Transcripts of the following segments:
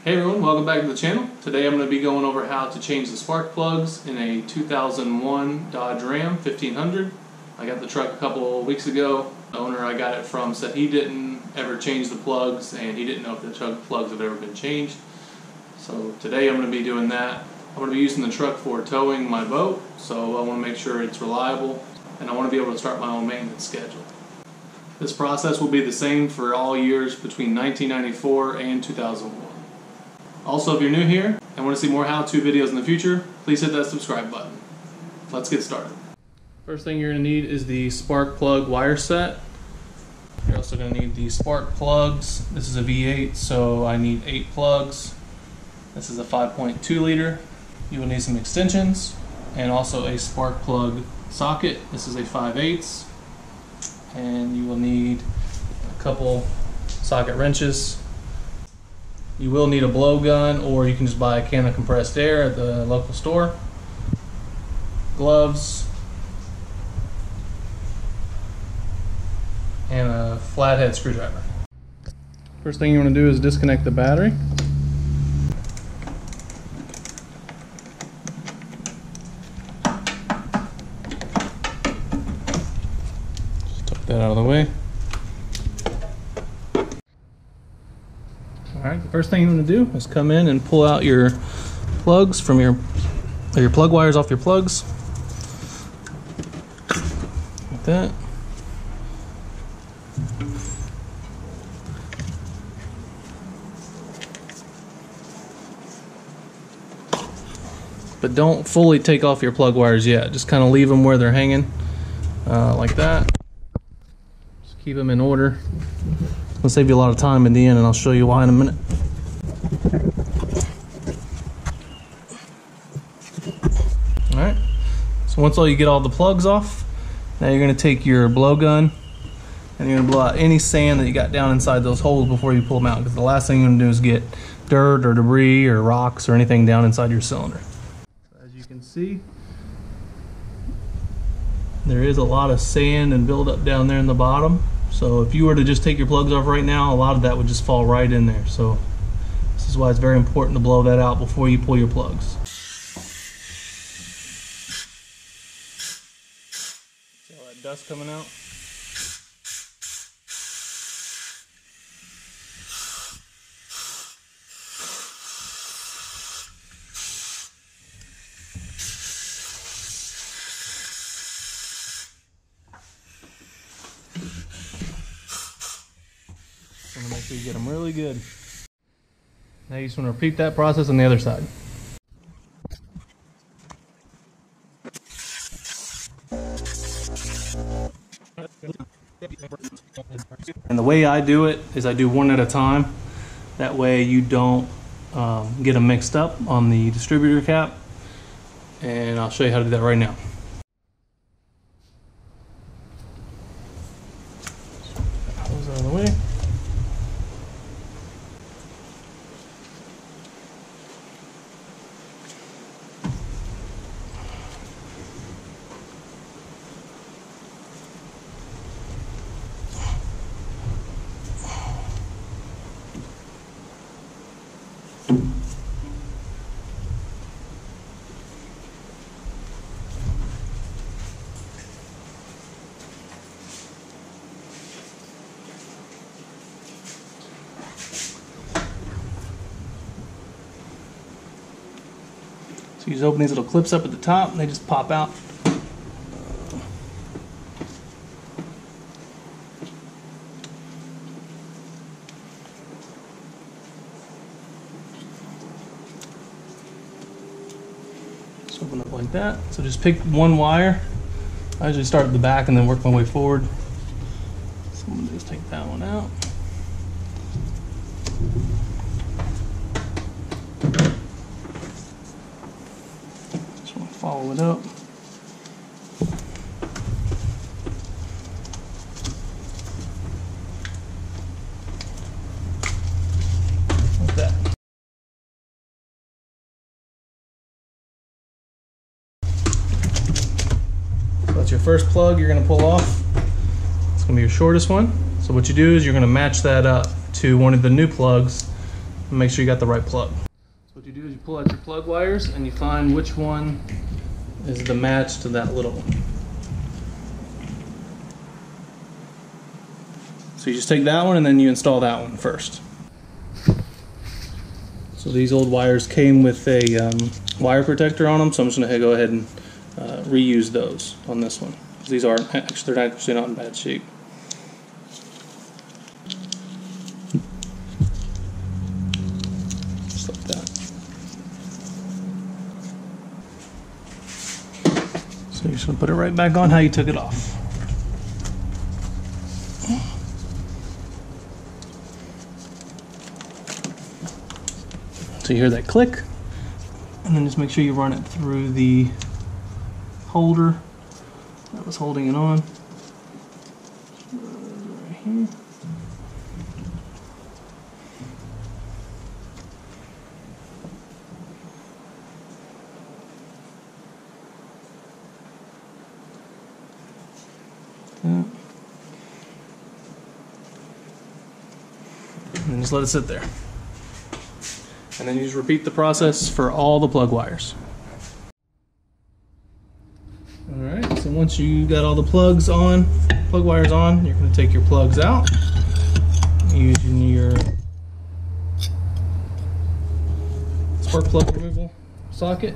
Hey everyone, welcome back to the channel. Today I'm going to be going over how to change the spark plugs in a 2001 Dodge Ram 1500. I got the truck a couple weeks ago. The owner I got it from said he didn't ever change the plugs and he didn't know if the truck plugs had ever been changed. So today I'm going to be doing that. I'm going to be using the truck for towing my boat, so I want to make sure it's reliable and I want to be able to start my own maintenance schedule. This process will be the same for all years between 1994 and 2001. Also, if you're new here and want to see more how-to videos in the future, please hit that subscribe button. Let's get started. First thing you're going to need is the spark plug wire set. You're also going to need the spark plugs. This is a V8, so I need 8 plugs. This is a 5.2 liter. You will need some extensions and also a spark plug socket. This is a 5/8. And you will need a couple socket wrenches. You will need a blowgun, or you can just buy a can of compressed air at the local store. Gloves. And a flathead screwdriver. First thing you want to do is disconnect the battery. That out of the way. Alright, the first thing you want to do is come in and pull out your plugs from your plug wires off your plugs. Like that. But don't fully take off your plug wires yet. Just kind of leave them where they're hanging, like that. Keep them in order. It'll save you a lot of time in the end, and I'll show you why in a minute. Alright, so once you get all the plugs off, now you're going to take your blowgun and you're going to blow out any sand that you got down inside those holes before you pull them out, because the last thing you're going to do is get dirt or debris or rocks or anything down inside your cylinder. As you can see, there is a lot of sand and buildup down there in the bottom. So if you were to just take your plugs off right now, a lot of that would just fall right in there. So this is why it's very important to blow that out before you pull your plugs. See all that dust coming out? Make sure you get them really good. Now you just want to repeat that process on the other side. And the way I do it is I do one at a time. That way you don't get them mixed up on the distributor cap. And I'll show you how to do that right now. Those out of the way. So you just open these little clips up at the top and they just pop out. Just open up like that. So just pick one wire. I usually start at the back and then work my way forward. So I'm going to just take that one out. Follow it up. Like that. So that's your first plug you're going to pull off. It's going to be your shortest one. So what you do is you're going to match that up to one of the new plugs and make sure you got the right plug. So what you do is you pull out your plug wires and you find which one is the match to that little one. So you just take that one and then you install that one first. So these old wires came with a wire protector on them, so I'm just going to go ahead and reuse those on this one. These aren't actually, they're actually not in bad shape. Just like that. So you're just going to put it right back on how you took it off. So you hear that click, and then just make sure you run it through the holder that was holding it on. Right here. And then just let it sit there. And then you just repeat the process for all the plug wires. Alright, so once you got all the plug wires on, you're going to take your plugs out using your spark plug removal socket.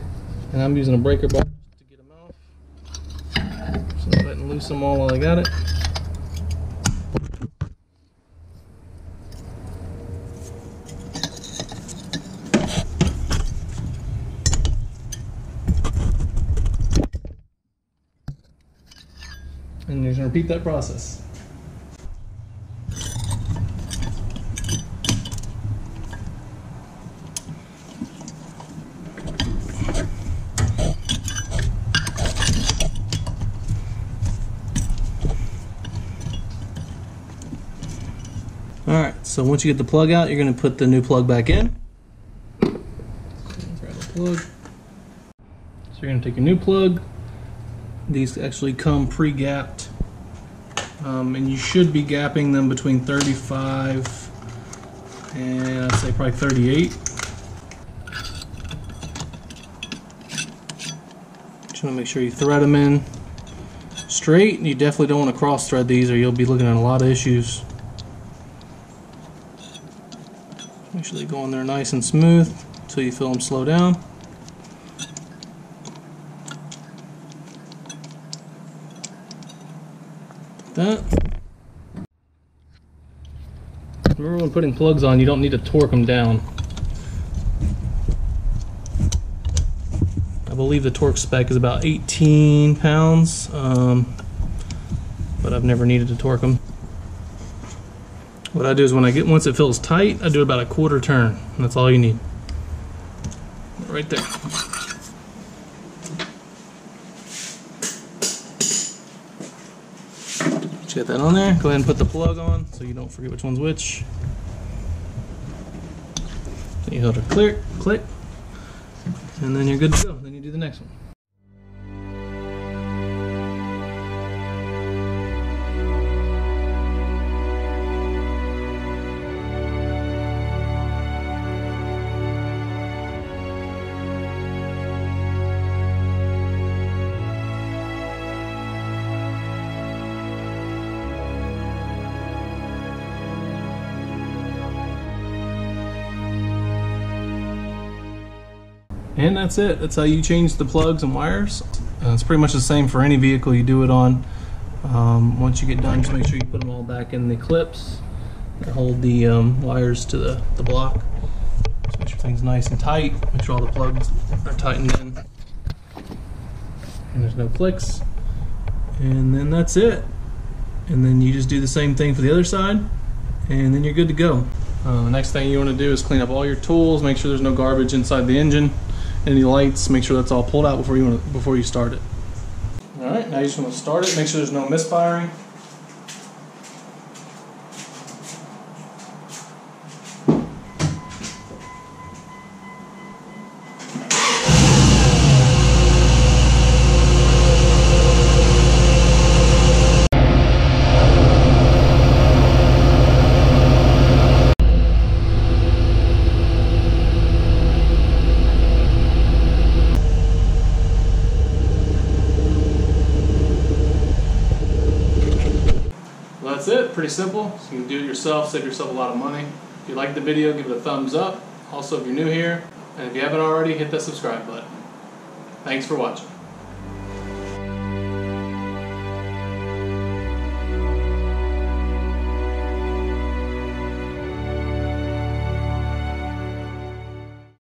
And I'm using a breaker bar to get them off. So go ahead and loosen them all while I got it. And you're going to repeat that process. Alright, so once you get the plug out, you're going to put the new plug back in. Grab the plug. So you're going to take your new plug. These actually come pre-gapped, and you should be gapping them between 35 and I'd say probably 38. Just want to make sure you thread them in straight. You definitely don't want to cross thread these or you'll be looking at a lot of issues. Make sure they go in there nice and smooth until you feel them slow down. That. Remember when putting plugs on, you don't need to torque them down. I believe the torque spec is about 18 pounds, but I've never needed to torque them. What I do is once it feels tight, I do about a quarter turn, and that's all you need. Right there. Get that on there. Go ahead and put the plug on so you don't forget which one's which. So you hold it click, and then you're good to go. Then you do the next one. And that's it. That's how you change the plugs and wires. It's pretty much the same for any vehicle you do it on. Once you get done, just make sure you put them all back in the clips that hold the wires to the block. Just make sure everything's nice and tight. Make sure all the plugs are tightened in. And there's no clicks. And then that's it. And then you just do the same thing for the other side. And then you're good to go. The next thing you want to do is clean up all your tools. Make sure there's no garbage inside the engine. Any lights, make sure that's all pulled out before you start it. Alright, now you just want to start it, make sure there's no misfiring. it, pretty simple. So you can do it yourself, save yourself a lot of money. If you like the video, give it a thumbs up. Also, if you're new here, and if you haven't already, hit that subscribe button. Thanks for watching.